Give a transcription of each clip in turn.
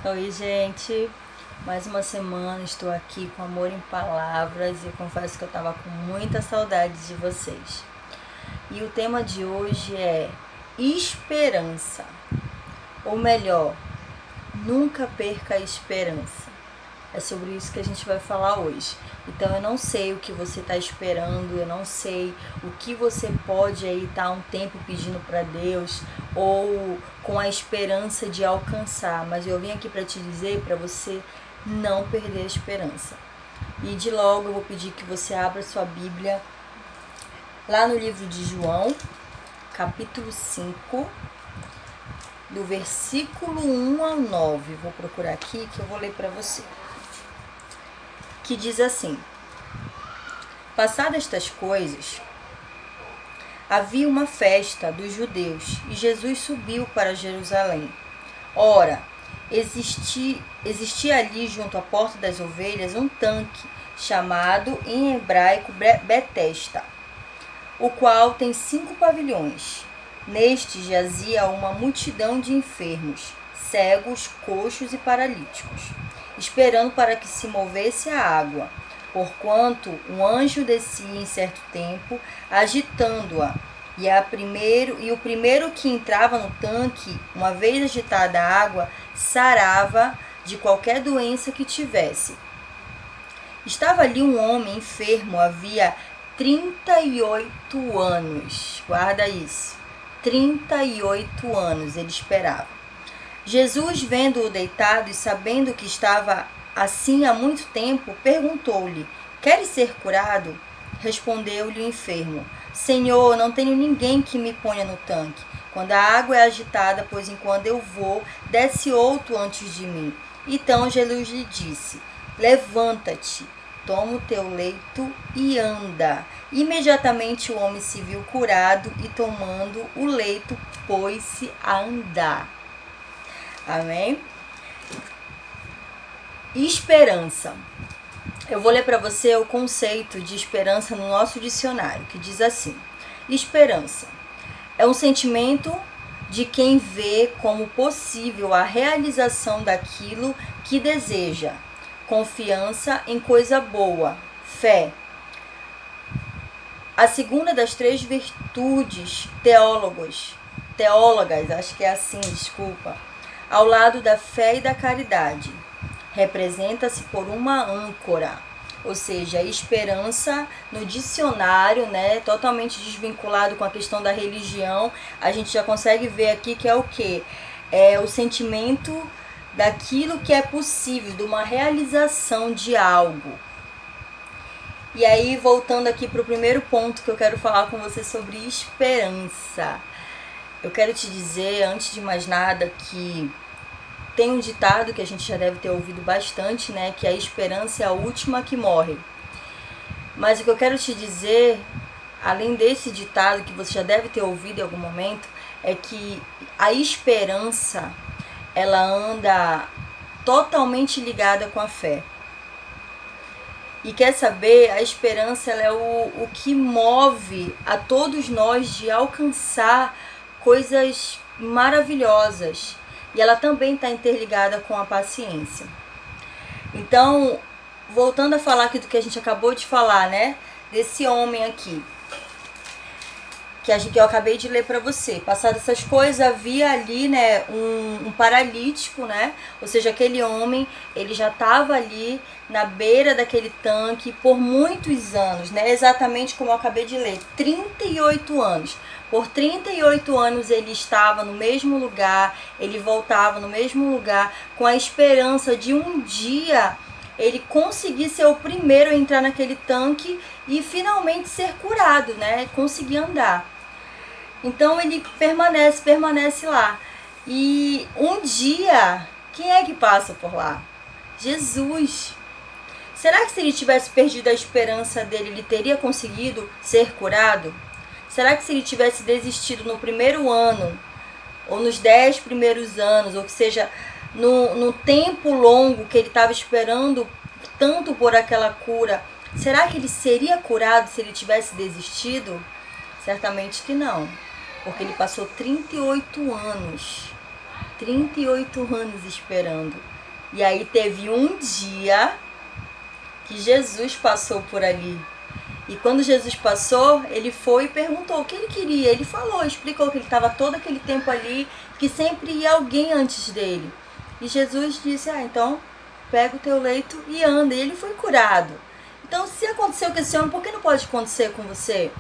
Oi, gente. Mais uma semana estou aqui com amor em palavras e eu confesso que eu estava com muita saudade de vocês. E o tema de hoje é esperança. Ou melhor, nunca perca a esperança. É sobre isso que a gente vai falar hoje. Então eu não sei o que você está esperando, eu não sei o que você pode aí estar um tempo pedindo para Deus ou com a esperança de alcançar, mas eu vim aqui para te dizer para você não perder a esperança. E de logo eu vou pedir que você abra sua Bíblia lá no livro de João, capítulo 5, do versículo 1 ao 9. Vou procurar aqui que eu vou ler para você. Que diz assim: passadas estas coisas, havia uma festa dos judeus e Jesus subiu para Jerusalém. Ora, existia ali junto à porta das ovelhas um tanque, chamado em hebraico Betesda, o qual tem 5 pavilhões. Neste jazia uma multidão de enfermos, cegos, coxos e paralíticos, esperando para que se movesse a água, porquanto um anjo descia em certo tempo, agitando-a, e o primeiro que entrava no tanque, uma vez agitada a água, sarava de qualquer doença que tivesse. Estava ali um homem enfermo, havia 38 anos, guarda isso, 38 anos ele esperava. Jesus, vendo-o deitado e sabendo que estava assim há muito tempo, perguntou-lhe: queres ser curado? Respondeu-lhe o enfermo: Senhor, não tenho ninguém que me ponha no tanque quando a água é agitada, pois enquanto eu vou, desce outro antes de mim. Então Jesus lhe disse: levanta-te, toma o teu leito e anda. Imediatamente o homem se viu curado e, tomando o leito, pôs-se a andar. Amém? Esperança. Eu vou ler para você o conceito de esperança no nosso dicionário, que diz assim: esperança é um sentimento de quem vê como possível a realização daquilo que deseja, confiança em coisa boa, fé. A segunda das 3 virtudes teólogas, acho que é assim, desculpa, ao lado da fé e da caridade, representa-se por uma âncora, ou seja, a esperança no dicionário, né, totalmente desvinculado com a questão da religião, a gente já consegue ver aqui que é o quê? É o sentimento daquilo que é possível, de uma realização de algo. E aí, voltando aqui para o primeiro ponto que eu quero falar com você sobre esperança, eu quero te dizer, antes de mais nada, que tem um ditado que a gente já deve ter ouvido bastante, né? Que a esperança é a última que morre. Mas o que eu quero te dizer, além desse ditado que você já deve ter ouvido em algum momento, é que a esperança, ela anda totalmente ligada com a fé. E quer saber, a esperança ela é o que move a todos nós de alcançar coisas maravilhosas. E ela também está interligada com a paciência. Então, voltando a falar aqui do que a gente acabou de falar, né? Desse homem aqui, que eu acabei de ler para você. Passadas essas coisas, havia ali, né, um paralítico, né? Ou seja, aquele homem, ele já estava ali na beira daquele tanque por muitos anos, né? Exatamente como eu acabei de ler, 38 anos. Por 38 anos ele estava no mesmo lugar, ele voltava no mesmo lugar, com a esperança de um dia ele conseguir ser o primeiro a entrar naquele tanque e finalmente ser curado, né? Conseguir andar. Então ele permanece lá. E um dia, quem é que passa por lá? Jesus. Será que se ele tivesse perdido a esperança dele, ele teria conseguido ser curado? Será que se ele tivesse desistido no primeiro ano, ou nos 10 primeiros anos, ou que seja, no tempo longo que ele estava esperando tanto por aquela cura, será que ele seria curado se ele tivesse desistido? Certamente que não, porque ele passou 38 anos 38 anos esperando. E aí teve um dia que Jesus passou por ali. E quando Jesus passou, ele foi e perguntou o que ele queria. Ele falou, explicou que ele estava todo aquele tempo ali, que sempre ia alguém antes dele. E Jesus disse, então pega o teu leito e anda. E ele foi curado. Então, se aconteceu com esse homem, por que não pode acontecer com você?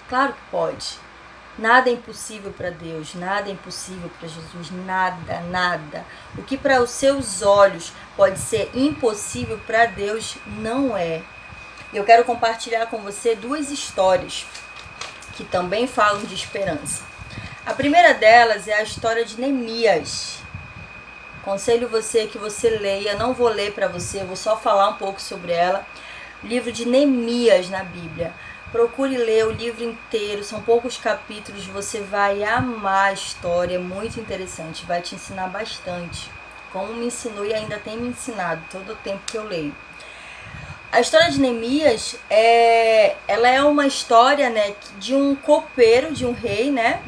Claro que pode. Nada é impossível para Deus, nada é impossível para Jesus, nada, nada. O que para os seus olhos pode ser impossível, para Deus não é. Eu quero compartilhar com você 2 histórias que também falam de esperança. A primeira delas é a história de Neemias. Aconselho você que você leia, não vou ler para você, vou só falar um pouco sobre ela. O livro de Neemias na Bíblia. Procure ler o livro inteiro, são poucos capítulos, você vai amar a história, é muito interessante, vai te ensinar bastante. Como me ensinou e ainda tem me ensinado todo o tempo que eu leio. A história de Neemias, ela é uma história, né, de um copeiro, de um rei, né,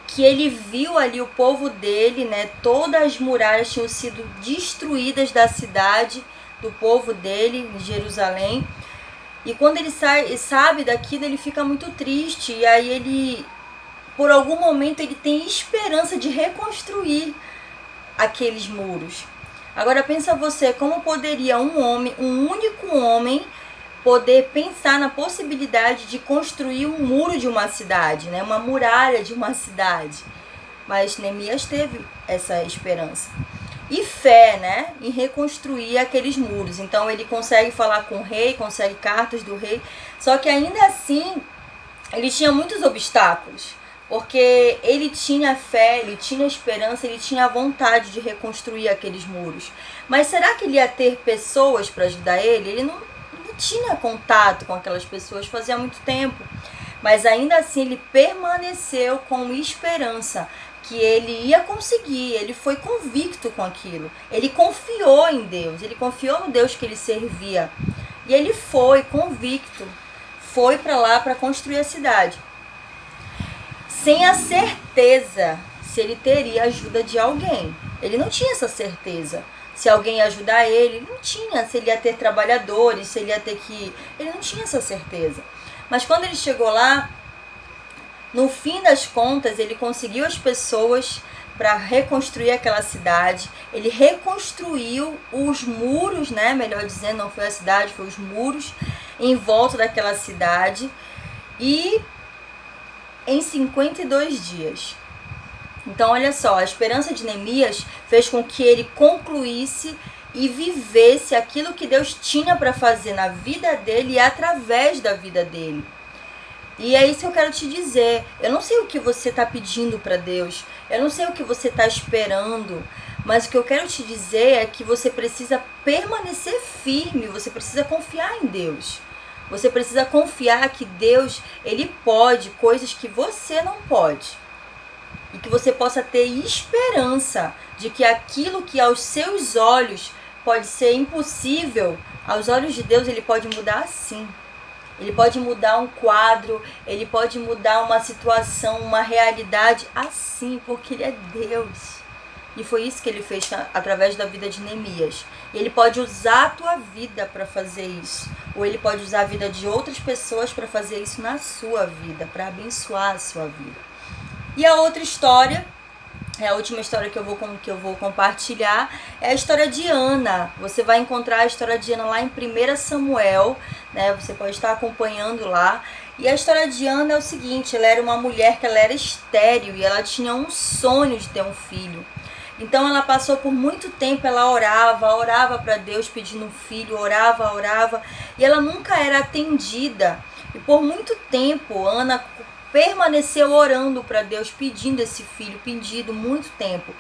que ele viu ali o povo dele, né, todas as muralhas tinham sido destruídas da cidade, do povo dele, em Jerusalém. E quando ele sabe daquilo, ele fica muito triste. E aí ele, por algum momento, ele tem esperança de reconstruir aqueles muros. Agora pensa você, como poderia um homem, um único homem, poder pensar na possibilidade de construir um muro de uma cidade, né? Uma muralha de uma cidade. Mas Neemias teve essa esperança. E fé, né, em reconstruir aqueles muros. Então ele consegue falar com o rei, consegue cartas do rei, só que ainda assim ele tinha muitos obstáculos, porque ele tinha fé, ele tinha esperança, ele tinha vontade de reconstruir aqueles muros. Mas será que ele ia ter pessoas para ajudar ele? Ele não tinha contato com aquelas pessoas fazia muito tempo, mas ainda assim ele permaneceu com esperança que ele ia conseguir, ele foi convicto com aquilo, ele confiou em Deus, ele confiou no Deus que ele servia, e ele foi convicto, foi para lá para construir a cidade, sem a certeza se ele teria ajuda de alguém. Ele não tinha essa certeza, se alguém ia ajudar ele não tinha, se ele ia ter trabalhadores, se ele ia ter que... Ele não tinha essa certeza. Mas quando ele chegou lá, no fim das contas, ele conseguiu as pessoas para reconstruir aquela cidade. Ele reconstruiu os muros, né? Melhor dizendo, não foi a cidade, foi os muros em volta daquela cidade. E em 52 dias. Então, olha só, a esperança de Neemias fez com que ele concluísse e vivesse aquilo que Deus tinha para fazer na vida dele e através da vida dele. E é isso que eu quero te dizer. Eu não sei o que você está pedindo para Deus. Eu não sei o que você está esperando. Mas o que eu quero te dizer é que você precisa permanecer firme. Você precisa confiar em Deus. Você precisa confiar que Deus, Ele pode coisas que você não pode. E que você possa ter esperança de que aquilo que aos seus olhos pode ser impossível, aos olhos de Deus Ele pode mudar sim. Ele pode mudar um quadro, Ele pode mudar uma situação, uma realidade assim, porque Ele é Deus. E foi isso que Ele fez através da vida de Neemias. Ele pode usar a tua vida para fazer isso. Ou Ele pode usar a vida de outras pessoas para fazer isso na sua vida, para abençoar a sua vida. E a outra história, é a última história que eu vou compartilhar, é a história de Ana. Você vai encontrar a história de Ana lá em 1 Samuel, né? Você pode estar acompanhando lá. E a história de Ana é o seguinte, ela era uma mulher que ela era estéril e ela tinha um sonho de ter um filho. Então ela passou por muito tempo, ela orava para Deus pedindo um filho, orava, e ela nunca era atendida. E por muito tempo Ana permaneceu orando para Deus, pedindo esse filho, pedindo muito tempo.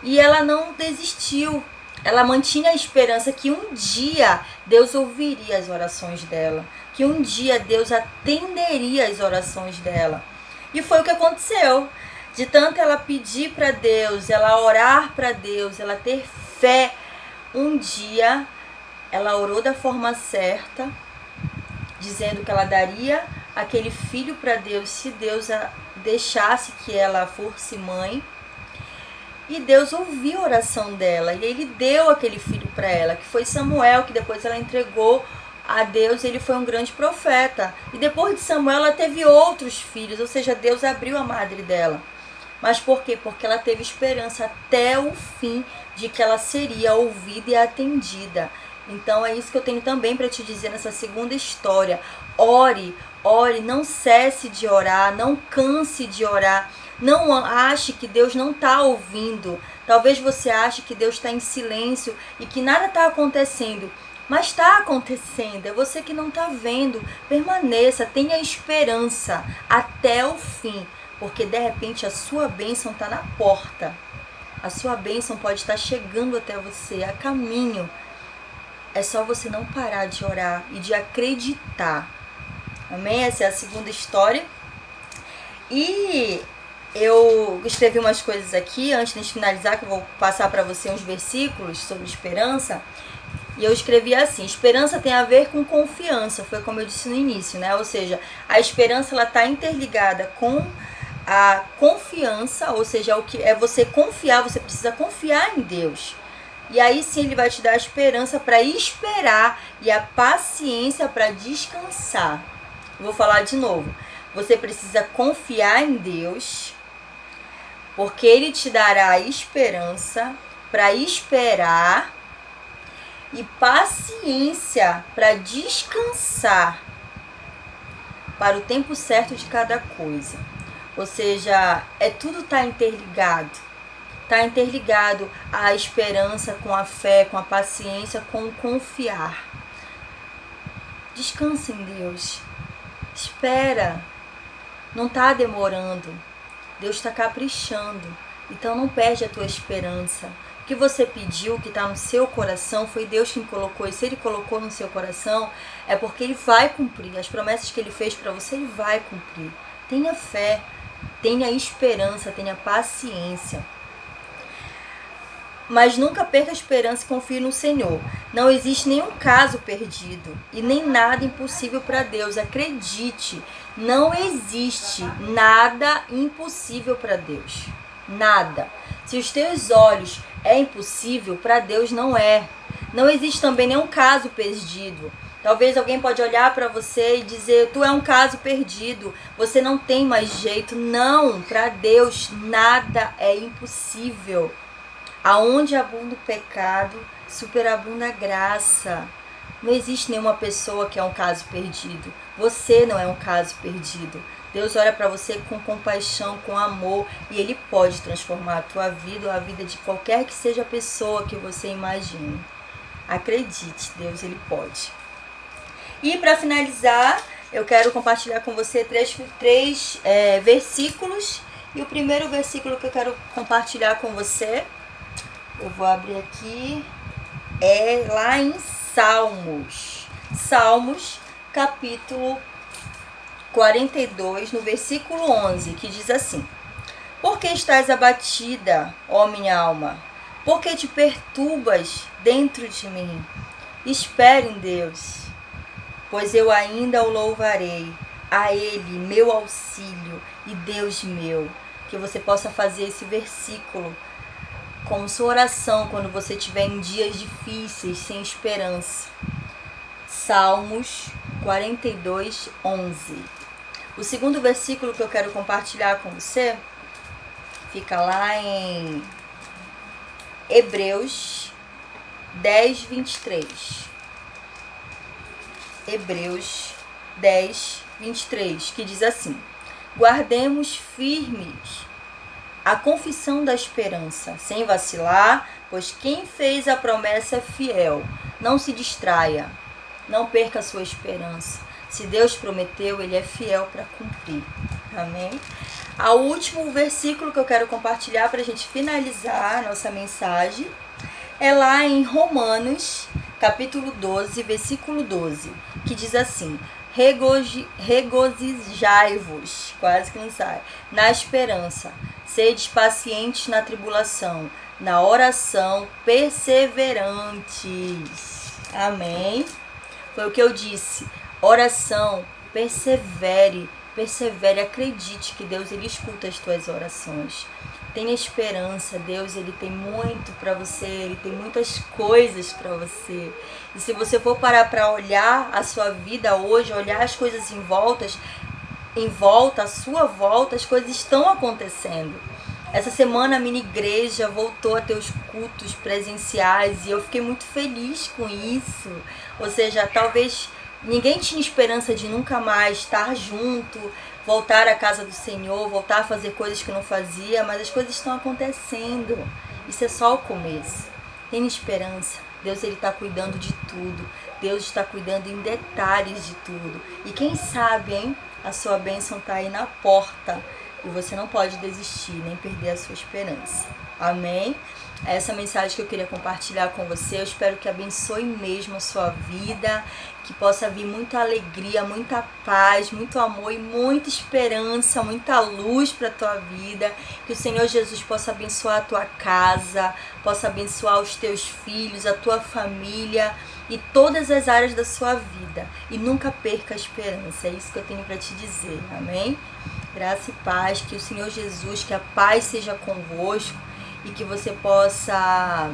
E ela não desistiu. Ela mantinha a esperança que um dia Deus ouviria as orações dela, que um dia Deus atenderia as orações dela. E foi o que aconteceu. De tanto ela pedir para Deus, ela orar para Deus, ela ter fé, um dia ela orou da forma certa, dizendo que ela daria aquele filho para Deus se Deus a deixasse que ela fosse mãe. E Deus ouviu a oração dela e ele deu aquele filho para ela, que foi Samuel, que depois ela entregou a Deus, ele foi um grande profeta. E depois de Samuel ela teve outros filhos, ou seja, Deus abriu a madre dela. Mas por quê? Porque ela teve esperança até o fim de que ela seria ouvida e atendida. Então é isso que eu tenho também para te dizer nessa segunda história. Ore, ore, não cesse de orar, não canse de orar. Não ache que Deus não está ouvindo. Talvez você ache que Deus está em silêncio e que nada está acontecendo. Mas está acontecendo, é você que não está vendo. Permaneça, tenha esperança até o fim. Porque de repente a sua bênção está na porta. A sua bênção pode estar chegando até você, a caminho. É só você não parar de orar e de acreditar. Amém? Essa é a segunda história. E eu escrevi umas coisas aqui, antes de finalizar, que eu vou passar para você uns versículos sobre esperança. E eu escrevi assim: esperança tem a ver com confiança, foi como eu disse no início, né? Ou seja, a esperança ela está interligada com a confiança, ou seja, o que é você confiar, você precisa confiar em Deus. E aí sim ele vai te dar a esperança para esperar e a paciência para descansar. Vou falar de novo. Você precisa confiar em Deus, porque ele te dará a esperança para esperar e paciência para descansar para o tempo certo de cada coisa. Ou seja, tudo está interligado. Está interligado a esperança com a fé, com a paciência, com o confiar. Descansa em Deus. Espera. Não está demorando. Deus está caprichando. Então não perde a tua esperança. O que você pediu, que está no seu coração, foi Deus quem colocou. E se Ele colocou no seu coração, é porque Ele vai cumprir. As promessas que Ele fez para você, Ele vai cumprir. Tenha fé, tenha esperança, tenha paciência. Mas nunca perca a esperança e confie no Senhor. Não existe nenhum caso perdido e nem nada impossível para Deus. Acredite, não existe nada impossível para Deus. Nada. Se os teus olhos é impossível, para Deus não é. Não existe também nenhum caso perdido. Talvez alguém pode olhar para você e dizer: tu é um caso perdido, você não tem mais jeito. Não, para Deus nada é impossível. Aonde abunda o pecado, superabunda a graça. Não existe nenhuma pessoa que é um caso perdido. Você não é um caso perdido. Deus olha para você com compaixão, com amor, e Ele pode transformar a tua vida ou a vida de qualquer que seja a pessoa que você imagine. Acredite, Deus, Ele pode. E para finalizar, eu quero compartilhar com você três versículos. E o primeiro versículo que eu quero compartilhar com você, eu vou abrir aqui, é lá em Salmos. Salmos, capítulo 42, no versículo 11, que diz assim: por que estás abatida, ó minha alma? Por que te perturbas dentro de mim? Espere em Deus, pois eu ainda o louvarei, a Ele, meu auxílio e Deus meu. Que você possa fazer esse versículo como sua oração quando você estiver em dias difíceis, sem esperança. Salmos 42, 11. O segundo versículo que eu quero compartilhar com você fica lá em Hebreus 10, 23. Hebreus 10, 23, que diz assim: guardemos firmes a confissão da esperança, sem vacilar, pois quem fez a promessa é fiel. Não se distraia, não perca a sua esperança. Se Deus prometeu, Ele é fiel para cumprir. Amém? O último versículo que eu quero compartilhar para a gente finalizar a nossa mensagem é lá em Romanos, capítulo 12, versículo 12, que diz assim: regozijai-vos, quase que não sai, na esperança, sedes pacientes na tribulação, na oração perseverantes. Amém? Foi o que eu disse. Oração, persevere, persevere, acredite que Deus ele escuta as tuas orações. Tenha esperança, Deus ele tem muito para você, ele tem muitas coisas para você. E se você for parar para olhar a sua vida hoje, olhar as coisas em volta, à sua volta, as coisas estão acontecendo. Essa semana a minha igreja voltou a ter os cultos presenciais e eu fiquei muito feliz com isso. Ou seja, talvez ninguém tinha esperança de nunca mais estar junto, voltar à casa do Senhor, voltar a fazer coisas que não fazia, mas as coisas estão acontecendo. Isso é só o começo. Tenha esperança. Deus ele está cuidando de tudo. Deus está cuidando em detalhes de tudo. E quem sabe, hein? A sua bênção está aí na porta. E você não pode desistir, nem perder a sua esperança. Amém? Essa mensagem que eu queria compartilhar com você. Eu espero que abençoe mesmo a sua vida. Que possa vir muita alegria, muita paz, muito amor e muita esperança, muita luz para a tua vida. Que o Senhor Jesus possa abençoar a tua casa, possa abençoar os teus filhos, a tua família e todas as áreas da sua vida. E nunca perca a esperança. É isso que eu tenho para te dizer. Amém? Graça e paz, que o Senhor Jesus, que a paz seja convosco e que você possa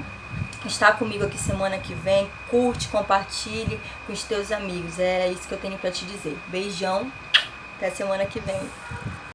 estar comigo aqui semana que vem. Curte, compartilhe com os teus amigos. É isso que eu tenho para te dizer. Beijão, até semana que vem.